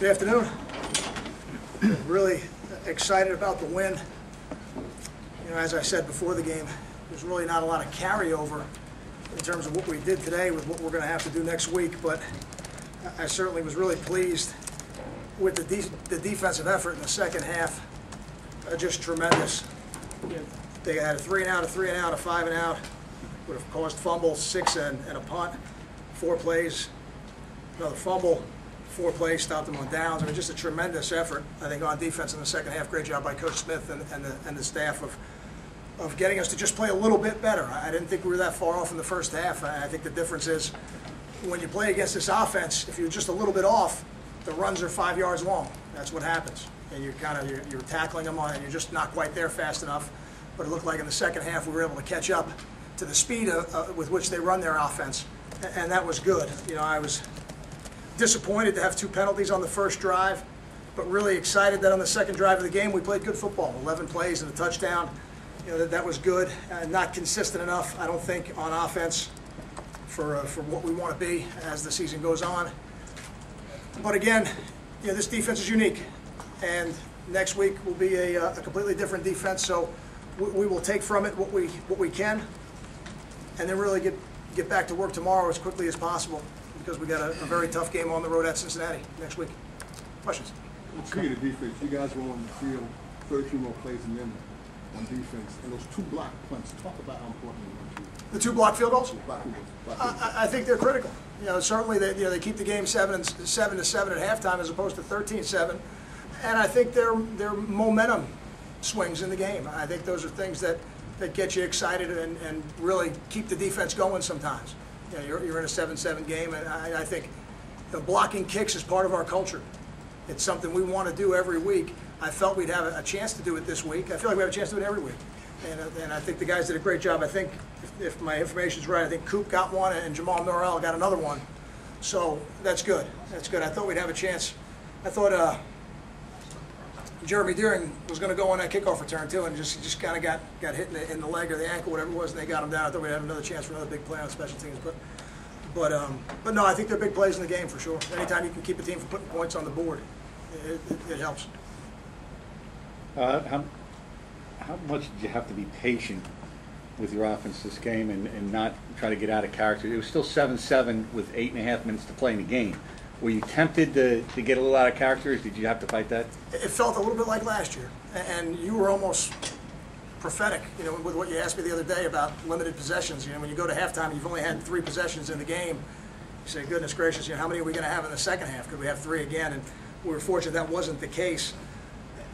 Good afternoon. Really excited about the win. You know, as I said before the game, there's really not a lot of carryover in terms of what we did today with what we're going to have to do next week, but I certainly was really pleased with the defensive effort in the second half. Just tremendous. You know, they had a 3-and-out, a 3-and-out, a 5-and-out. Would have caused fumbles, 6 and a punt, 4 plays, another fumble, 4 plays, stopped them on downs. I mean, just a tremendous effort, I think, on defense in the second half. Great job by Coach Smith and the staff of getting us to just play a little bit better. I didn't think we were that far off in the first half. I think the difference is when you play against this offense, if you're just a little bit off, the runs are 5 yards long. That's what happens. And you're tackling them on, and you're just not quite there fast enough. But it looked like in the second half we were able to catch up to the speed with which they run their offense, and that was good. You know, I was disappointed to have 2 penalties on the first drive, but really excited that on the second drive of the game we played good football. 11 plays and a touchdown. You know, that was good. Not consistent enough, I don't think, on offense for what we want to be as the season goes on. But again, you know, this defense is unique, and next week will be a completely different defense. So we will take from it what we can, and then really get back to work tomorrow as quickly as possible, because we got a very tough game on the road at Cincinnati next week. Questions? Key to defense, you guys were on the field 13 more plays than them on defense, and those 2 block punts. Talk about how important they were. The 2 block field goals? Block field goals. I think they're critical. You know, certainly they keep the game 7-7 at halftime as opposed to 13-7, and I think they're momentum swings in the game. I think those are things that get you excited and really keep the defense going sometimes. You know, you're in a 7-7 game, and I think the blocking kicks is part of our culture. It's something we want to do every week. I felt we'd have a chance to do it this week. I feel like we have a chance to do it every week. And I think the guys did a great job. I think, if my information's right, I think Coop got one and Jamal Norrell got another one. So that's good. That's good. I thought we'd have a chance. I thought Jeremy Deering was going to go on that kickoff return too, and just kind of got hit in the leg or the ankle, whatever it was, and they got him down. I thought we'd have another chance for another big play on special teams. But no, I think they're big plays in the game for sure. Anytime you can keep a team from putting points on the board, it helps. How much did you have to be patient with your offense this game and not try to get out of character? It was still 7-7 with 8.5 minutes to play in the game. Were you tempted to get a little out of character, or did you have to fight that? It felt a little bit like last year, and you were almost prophetic, you know, with what you asked me the other day about limited possessions. You know, when you go to halftime and you've only had 3 possessions in the game, you say, goodness gracious, you know, how many are we going to have in the second half? Could we have 3 again? And we were fortunate that wasn't the case.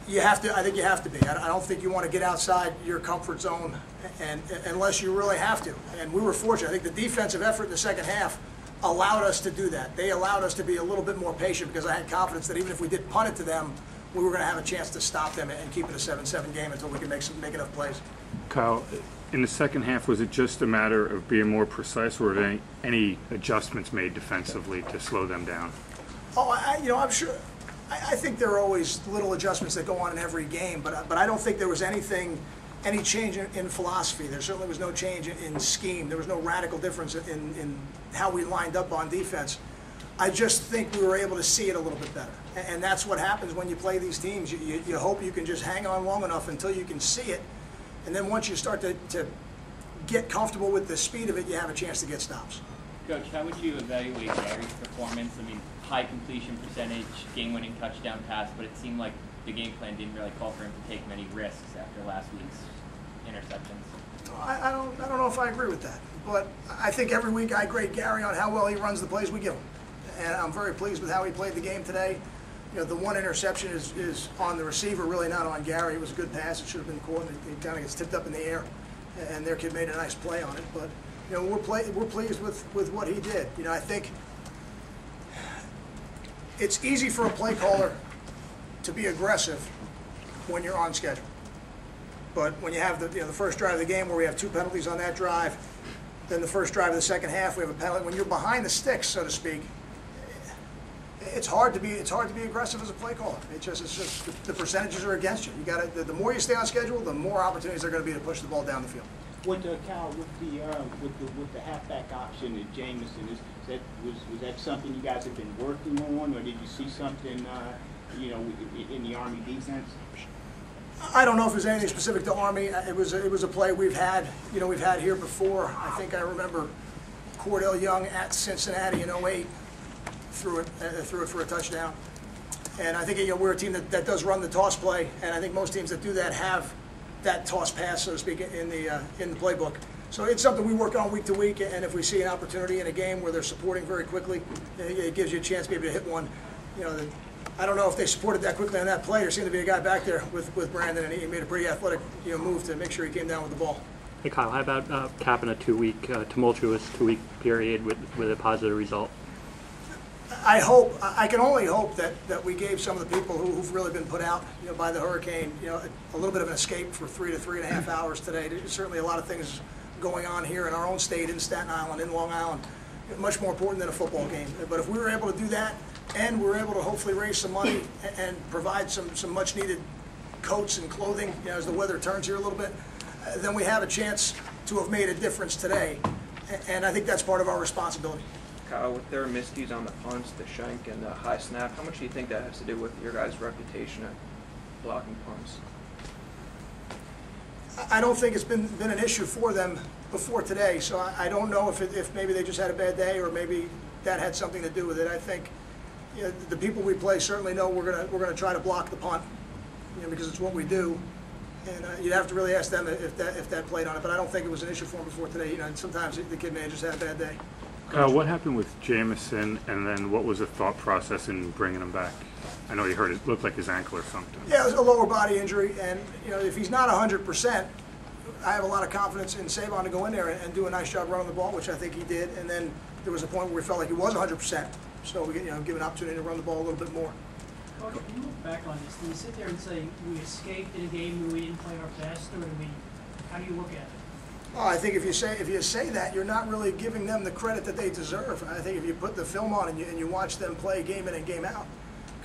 You have to. I think you have to be. I don't think you want to get outside your comfort zone, and unless you really have to. And we were fortunate. I think the defensive effort in the second half allowed us to do that. They allowed us to be a little bit more patient, because I had confidence that even if we did punt it to them, we were going to have a chance to stop them and keep it a 7-7 game until we could make enough plays. Kyle, in the second half, was it just a matter of being more precise, or were there any adjustments made defensively to slow them down? Oh, you know, I'm sure. I think there are always little adjustments that go on in every game, but I don't think there was any change in philosophy. There certainly was no change in scheme. There was no radical difference in how we lined up on defense. I just think we were able to see it a little bit better, and that's what happens when you play these teams. You hope you can just hang on long enough until you can see it, and then once you start to get comfortable with the speed of it, you have a chance to get stops. Coach, how would you evaluate Gary's performance? I mean, high completion percentage, game-winning touchdown pass, but it seemed like the game plan didn't really call for him to take many risks after last week's interceptions. I don't know if I agree with that, but I think every week I grade Gary on how well he runs the plays we give him, and I'm very pleased with how he played the game today. You know, the 1 interception is on the receiver, really not on Gary. It was a good pass. It should have been caught. It kind of gets tipped up in the air, and their kid made a nice play on it. But you know, we're pleased with what he did. You know, I think it's easy for a play caller to be aggressive when you're on schedule. But when you have the first drive of the game where we have 2 penalties on that drive, then the first drive of the second half we have a penalty. When you're behind the sticks, so to speak, it's hard to be aggressive as a play caller. It's just the percentages are against you. You got the more you stay on schedule, the more opportunities there are going to be to push the ball down the field. Kyle, with the halfback option at Jamison, was that something you guys have been working on, or did you see something in the Army defense? I don't know if there's anything specific to Army. It was a play we've had here before. I think I remember Cordell Young at Cincinnati in '08 threw it for a touchdown. And I think we're a team that does run the toss play, and I think most teams that do that have that toss pass, so to speak, in the playbook. So it's something we work on week to week, and if we see an opportunity in a game where they're supporting very quickly, it gives you a chance maybe to hit one. I don't know if they supported that quickly on that play. There seemed to be a guy back there with Brandon, and he made a pretty athletic move to make sure he came down with the ball. Hey Kyle, how about capping a tumultuous two-week period with a positive result? I can only hope that we gave some of the people who've really been put out, by the hurricane, a little bit of an escape for 3 to 3.5 hours today. There's certainly a lot of things going on here in our own state, in Staten Island, in Long Island, much more important than a football game. But if we were able to do that, and we were able to hopefully raise some money and provide some much needed coats and clothing, as the weather turns here a little bit, then we have a chance to have made a difference today. And I think that's part of our responsibility. Kyle, with their miscues on the punts, the shank, and the high snap, how much do you think that has to do with your guys' reputation at blocking punts? I don't think it's been an issue for them before today, so I don't know if maybe they just had a bad day or maybe that had something to do with it. I think the people we play certainly know we're gonna try to block the punt, because it's what we do. And you'd have to really ask them if that played on it, but I don't think it was an issue for them before today. Sometimes the kid may have just had a bad day. What happened with Jamison, and then what was the thought process in bringing him back? I know you heard it looked like his ankle or something. Yeah, it was a lower body injury, and if he's not 100%, I have a lot of confidence in Savon to go in there and do a nice job running the ball, which I think he did. And then there was a point where we felt like he was 100%, so we give an opportunity to run the ball a little bit more. Coach, if you look back on this, do you sit there and say we escaped in a game where we didn't play our best, or how do you look at it? Oh, I think if you say that, you're not really giving them the credit that they deserve. I think if you put the film on and you watch them play game in and game out,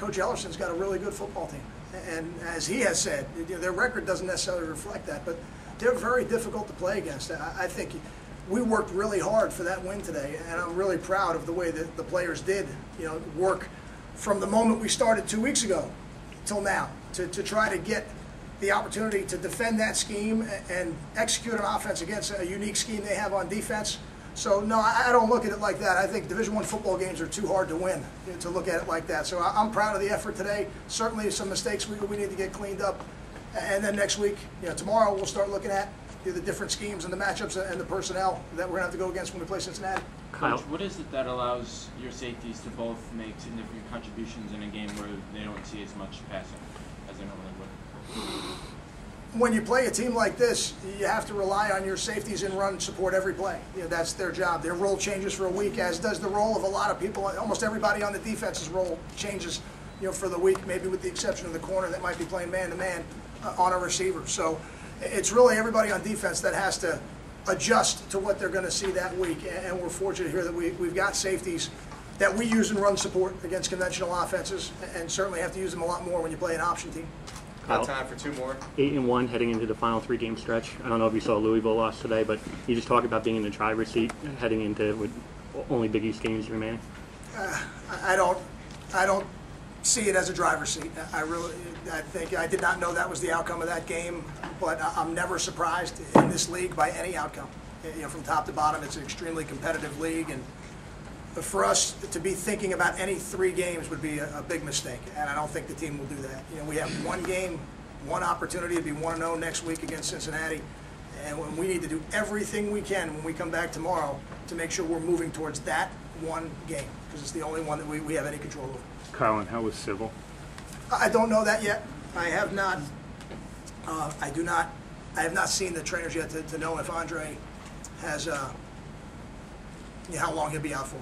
Coach Ellerson's got a really good football team. And as he has said, their record doesn't necessarily reflect that, but they're very difficult to play against. I think we worked really hard for that win today, and I'm really proud of the way that the players did, work from the moment we started 2 weeks ago till now to try to get the opportunity to defend that scheme and execute an offense against a unique scheme they have on defense. So no, I don't look at it like that. I think Division I football games are too hard to win to look at it like that. So I'm proud of the effort today. Certainly some mistakes we need to get cleaned up. And then next week, tomorrow we'll start looking at the different schemes and the matchups and the personnel that we're going to have to go against when we play Cincinnati. Coach, what is it that allows your safeties to both make significant contributions in a game where they don't see as much passing as they normally would? When you play a team like this, you have to rely on your safeties and run support every play. That's their job. Their role changes for a week, as does the role of a lot of people. Almost everybody on the defense's role changes, for the week, maybe with the exception of the corner that might be playing man-to-man on a receiver. So it's really everybody on defense that has to adjust to what they're going to see that week. And we're fortunate here that we've got safeties that we use in run support against conventional offenses, and certainly have to use them a lot more when you play an option team. Got time for two more. 8-1 heading into the final 3-game stretch. I don't know if you saw Louisville lost today, but you just talk about being in the driver's seat heading into with only Big East games remaining. I don't see it as a driver's seat. I think I did not know that was the outcome of that game, but I'm never surprised in this league by any outcome. From top to bottom, it's an extremely competitive league, and for us to be thinking about any 3 games would be a big mistake, and I don't think the team will do that. We have one game, one opportunity to be 1-0 next week against Cincinnati, and we need to do everything we can when we come back tomorrow to make sure we're moving towards that one game, because it's the only one that we have any control over. Kyle, and how was Civil? I don't know that yet. I have not. I have not seen the trainers yet to know if Andre has. How long he'll be out for.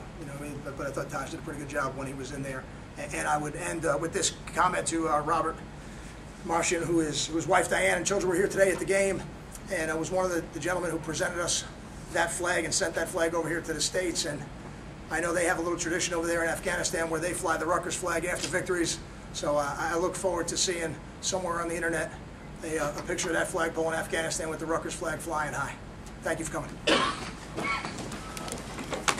But I thought Taj did a pretty good job when he was in there. And I would end with this comment to Robert Martian, whose wife Diane and children were here today at the game, and I was one of the gentlemen who presented us that flag and sent that flag over here to the States. And I know they have a little tradition over there in Afghanistan where they fly the Rutgers flag after victories. So I look forward to seeing somewhere on the internet a picture of that flagpole in Afghanistan with the Rutgers flag flying high. Thank you for coming.